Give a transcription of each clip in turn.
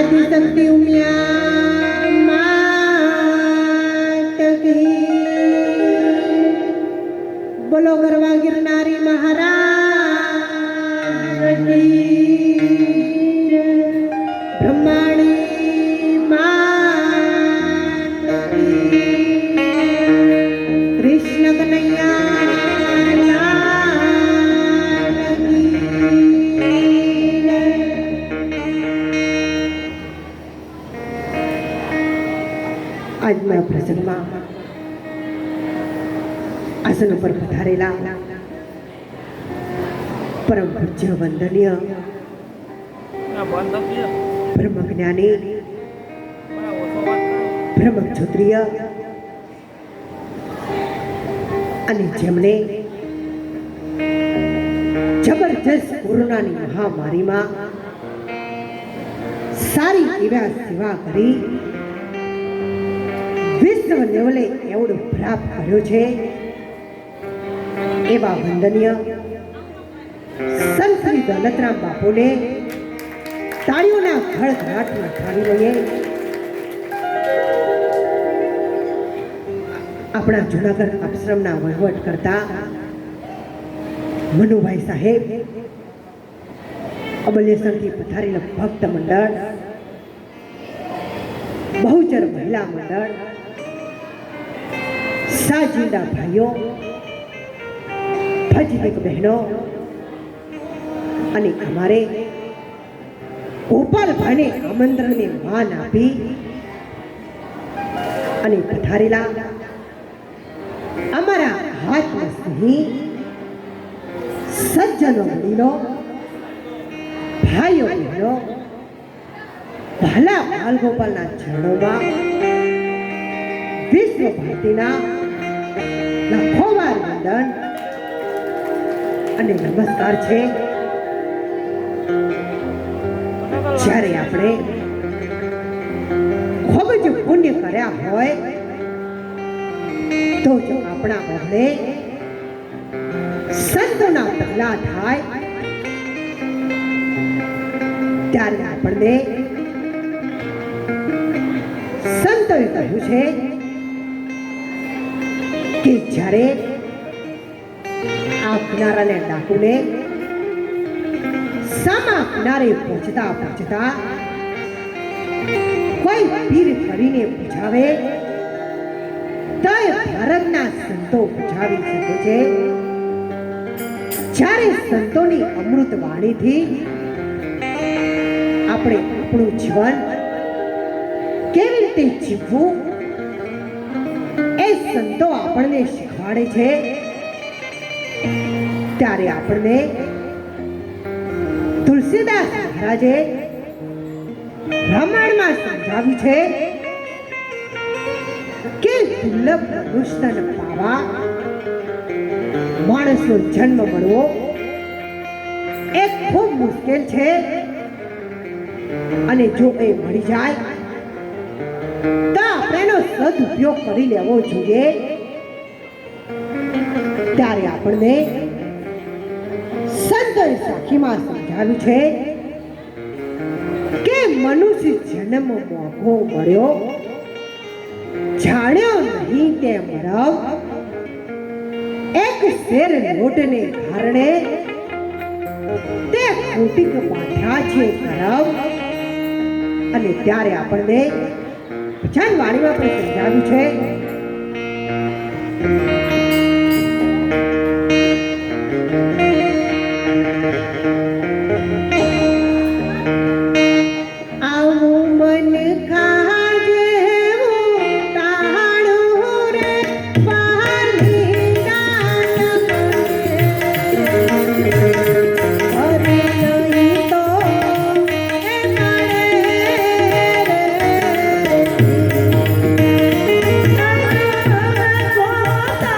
आदिशक्ति उमिया मात की बोलो गरवा गिरनारी महाराज की ब्रह्माणी मात की कृष्ण कन्हैया लाल की आज मैं प्रसंग में आसन पर पधारेला परम पूज्य वंदनीय ब्रह्मज्ञानी ब्रह्मक्षत्रिय અને જેમણે જબરજસ્ત કોરોનાની મહામારીમાં સારી એવા સેવા કરી વિશ્વ લેવલે એવોર્ડ પ્રાપ્ત કર્યો છે એવા વંદનીય સંત શ્રી દોલતરામ બાપુને તાળીઓના ખળખળાટમાં ઠારી લઈએ. આપણા જૂનાગઢ આશ્રમના વહીવટ કરતા મનુભાઈ સાહેબ, અબલ્યેશ્વરથી પધારેલા ભક્ત મંડળ, બહુચર મહિલા મંડળ, સાજિંદા ભાઈઓ, ભજનિક બહેનો અને અમારે ગોપાલભાઈને આમંત્રણને માન આપી અને પધારેલા અમારા હાથમાં સિંહ સજ્જનો વડીલો, ભાઈઓ બહેનો, ભાલા બાલગોપાલના ચરણોમાં વિશ્વ ભારતીના લાખોવાર વંદન અને નમસ્કાર છે. જ્યારે આપણે ખૂબ જ પુણ્ય કર્યા હોય તો જો આપણા બહણે સંતોના પહેલા થાય ત્યારે આપણને સંતોએ કહ્યું છે કે જ્યારે આ કિનારાને ડાકુને સામા કિનારે પહોંચતા પહોંચતા કોઈ પીર કરીને પૂછાવે તો ભારતના સંતો પૂછાવી શકે છે. જ્યારે સંતોની અમૃત વાણીથી આપણે આપણું જીવન કેવી રીતે જીવવું એ સંતો આપણને શીખવાડે છે. ત્યારે આપણને તુલસીદાસ મહારાજે રામાયણમાં સમજાવ્યું છે કે દુર્લભ મનુષ્યને પાવા માણસનો જન્મ મળવો એ ખૂબ મુશ્કેલ છે અને જો એ મળી જાય તો આપણે એનો સદુપયોગ કરી લેવો જોઈએ. ત્યારે આપણને સંતોએ સાખીમાં સમજાવ્યું છે કે મનુષ્ય જન્મ મોંઘો મળ્યો, જાણ્યો નહીં તે મરવ, એક શેર લોટને કારણે તે કોટિક બાંધ્યા છે કરવ. અને ત્યારે આપણને ભજન વાણીમાં પણ સમજાવ્યું છે પોતા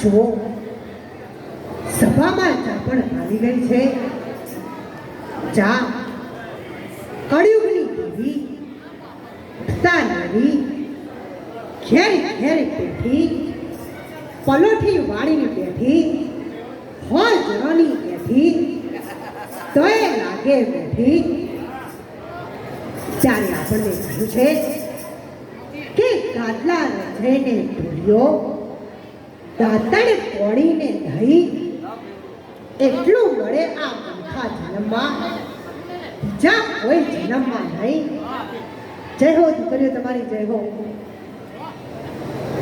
જુઓ, સભામાં ચા પણ આવી ગઈ છે. ચા કળિયુગની દેવી, ઉઠતા ઘેરી ઘેરી બેઠી, પલોઠી વાળીને બેઠી, હોય જરોની બેઠી, તોય લાગે બેઠી. ત્યારે આપણને કહ્યું છે કે ગાદલા રજઈને ઢોળ્યો, દાંતણ પોળીને દહીં, એટલું મળે આ મનખા જન્મમાં, બીજા કોઈ જન્મમાં નહીં. જય હો દીકરીઓ, તમારી જય હો.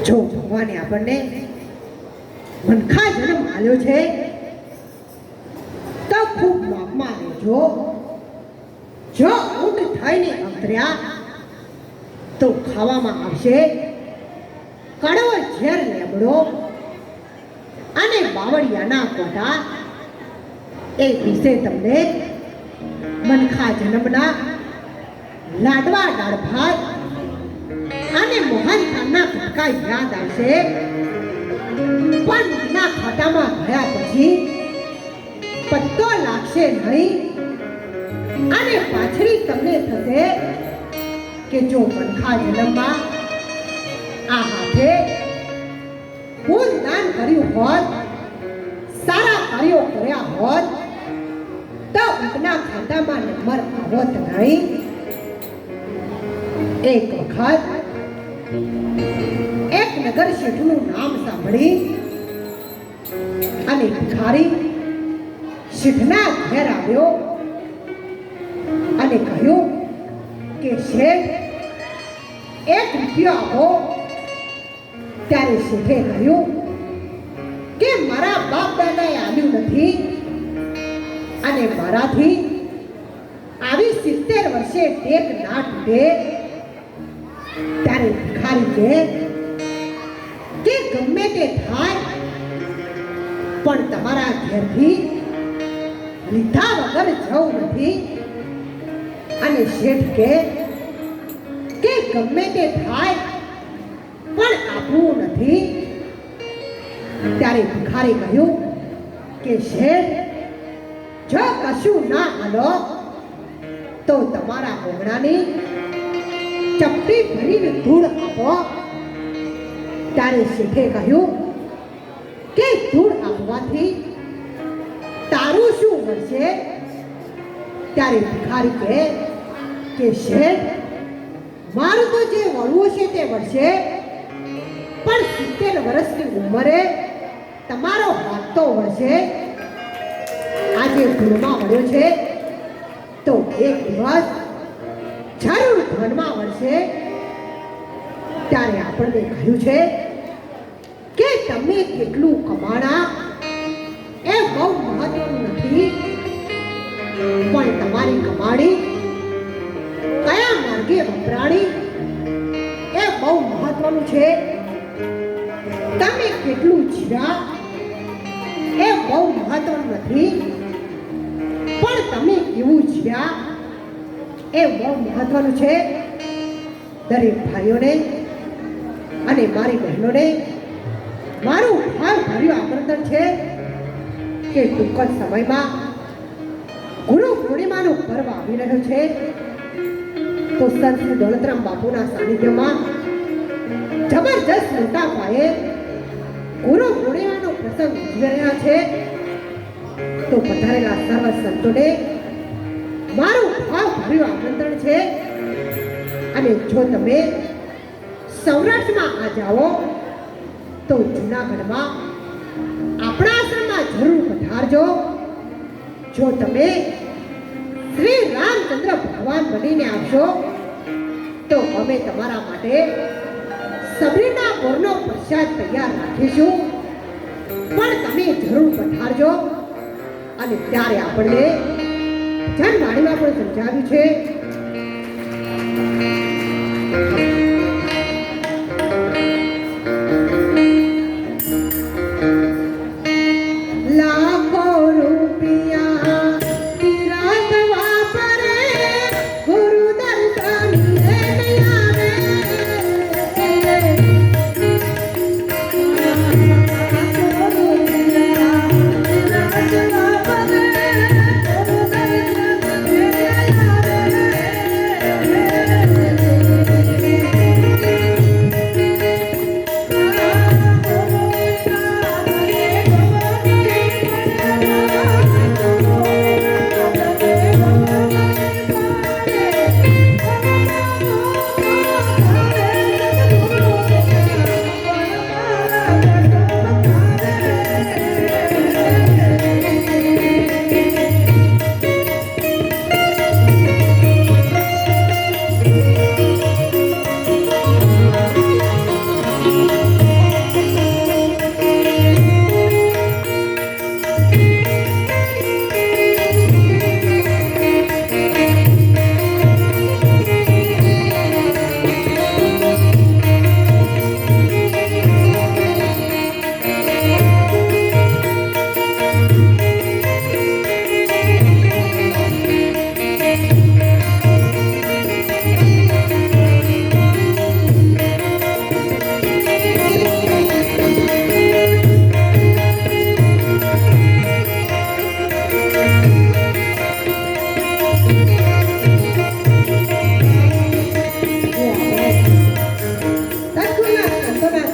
જો ભગવાને આપણને મનખા જન્મ આલ્યો છે તો ખૂબ માપમાં રહેજો. જો ઊંટ થઈને અંતર્યા તો ખાવામાં આવશે કડવો ઝેર લેમડો અને બાવળિયાના કોટા. એ વિશે તમને મનખા જન્મના લાડવા, દાળ ભાત અને મોહનથાળના કટકા યાદ આવશે. પણ ના ખાટામાં ગયા પછી પત્તો લાગશે નહીં અને પાછળી તમને થશે કે જો મનખા જન્મમાં આ હાથે પૂન દાન કર્યું હોત, સારા કાર્યો કર્યા હોત તો ઊંટના ખાતામાં નંબર આવત નહીં. એક વખત એક નગર શેઠનું નામ સાંભળી અને ભિખારી શેઠના ઘેર આવ્યો અને કહ્યું કે શેઠ, 1 રૂપિયો આપો. ત્યારે શેઠે કહ્યું કે મારા બાપ દાદાએ આપ્યું નથી અને મારાથી આવી 70 વર્ષે ટેક ના તૂટે. ત્યારે ભિખારી કહે કે ગમે તે થાય પણ તમારા ઘેરથી લીધા વગર જવું નથી. અને શેઠ કહે કે ગમે તે થાય પણ આપવું નથી. ત્યારે ભિખારી કહ્યું કે શેઠ, જો કશું ના આલો તો તમારા ઓગણાની ચપટી ભરીને ધૂળ આપો. ત્યારે શેઠે કહ્યું કે ધૂળ આપવાથી તારું શું મળશે? ત્યારે ભિખારી કહે કે શેઠ, મારું તો જે વળવું છે તે મળશે, પણ 70 વર્ષની ઉંમરે તમારો હાથ તો વળશે. આજે ધૂળમાં વળ્યો છે તો એક દિવસ જરૂર ધનમાં વળશે. ત્યારે આપણને કહ્યું છે કે તમે કેટલું કમાણા એ બહુ મહત્વનું નથી, પણ તમારી કમાણી કયા માર્ગે વપરાણી એ બહુ મહત્વનું છે. તમે કેટલું જીવ્યા એ બહુ મહત્વનું નથી, પણ તમે કેવું જીવ્યા એ બહુ મહત્વનું છે. દરેક ભાઈઓને અને મારી બહેનોને મારું ભાવભર્યું આમંત્રણ છે કે ટૂંક જ સમયમાં ગુરુ પૂર્ણિમાનો પર્વ આવી રહ્યો છે. તો સંત શ્રી દોલતરામ બાપુના સાનિધ્યમાં જબરજસ્ત મોટા પાયે ગુરુ પૂર્ણિમાનો પ્રસંગ ઉજવી રહ્યા છે. તો પધારેલા સર્વ સંતોને મારું ભાવભર્યું આમંત્રણ છે. અને જો તમે સૌરાષ્ટ્રમાં આ જાઓ તો જૂનાગઢમાં આપણા આશ્રમમાં જરૂર પધારજો. જો તમે શ્રી રામચંદ્ર ભગવાન બનીને આવશો તો અમે તમારા માટે સબરીના બોરનો પ્રસાદ તૈયાર રાખીશું. પણ તમે જરૂર પધારજો. અને ત્યારે આપણને જનવાણીમાં પણ સમજાવ્યું છે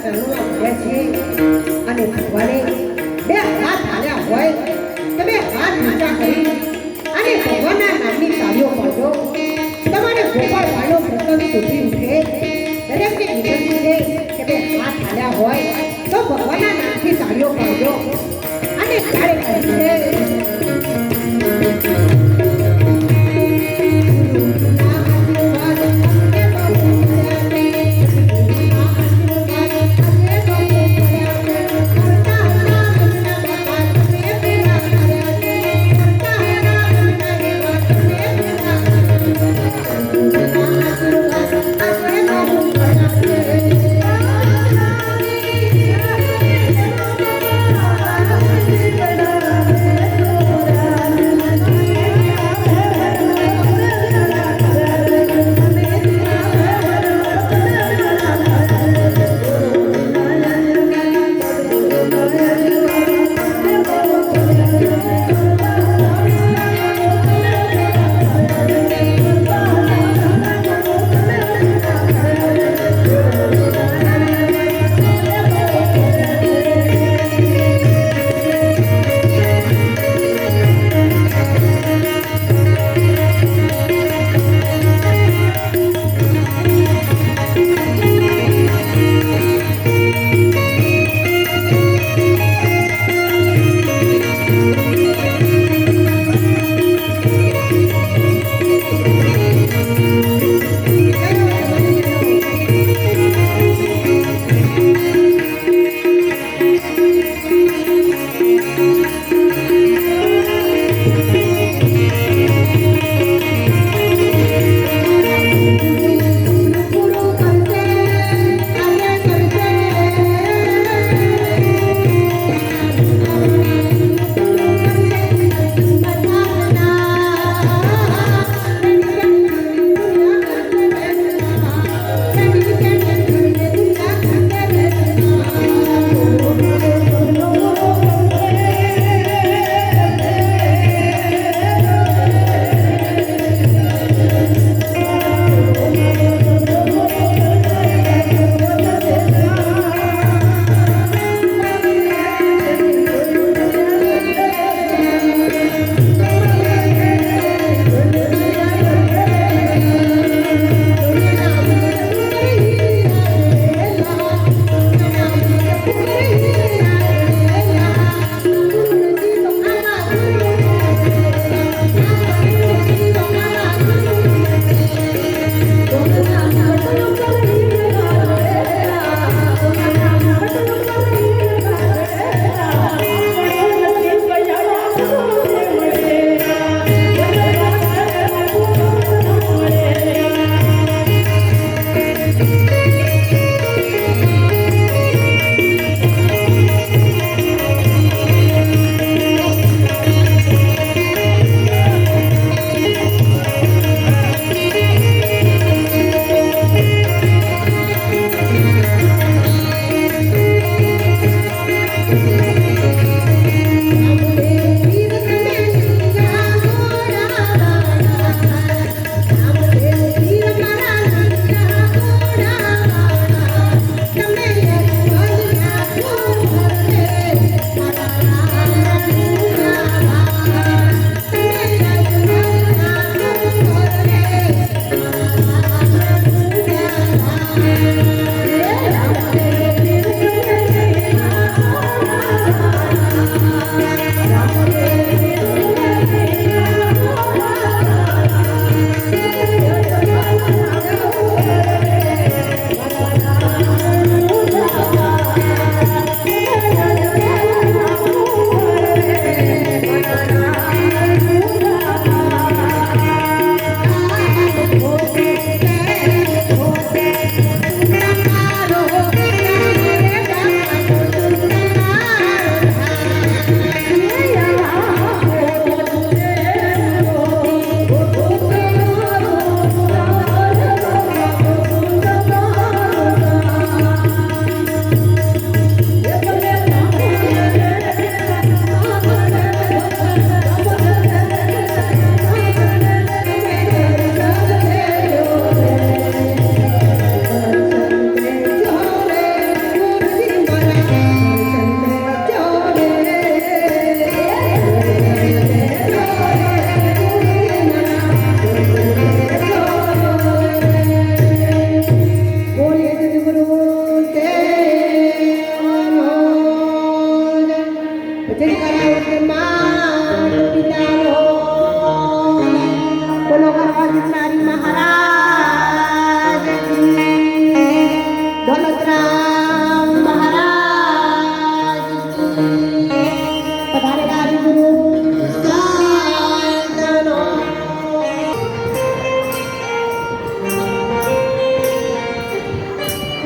ચરણોમાં પડ્યા છીએ અને ભગવાને બે હાથ હાલ્યા હોય તમે હાથ નીચા કરી અને ભગવાનના નામની તાળીઓ પાડો. તમારે ગોપાળ વાળો પ્રસંગ સુધી ઉઠે દરેકને વિનંતી છે કે બે હાથ હાલ્યા હોય તો ભગવાનના નામથી તાળીઓ પાડો અને ત્યારે કહે છે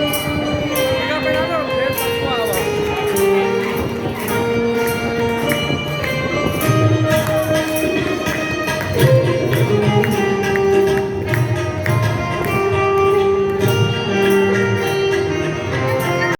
છે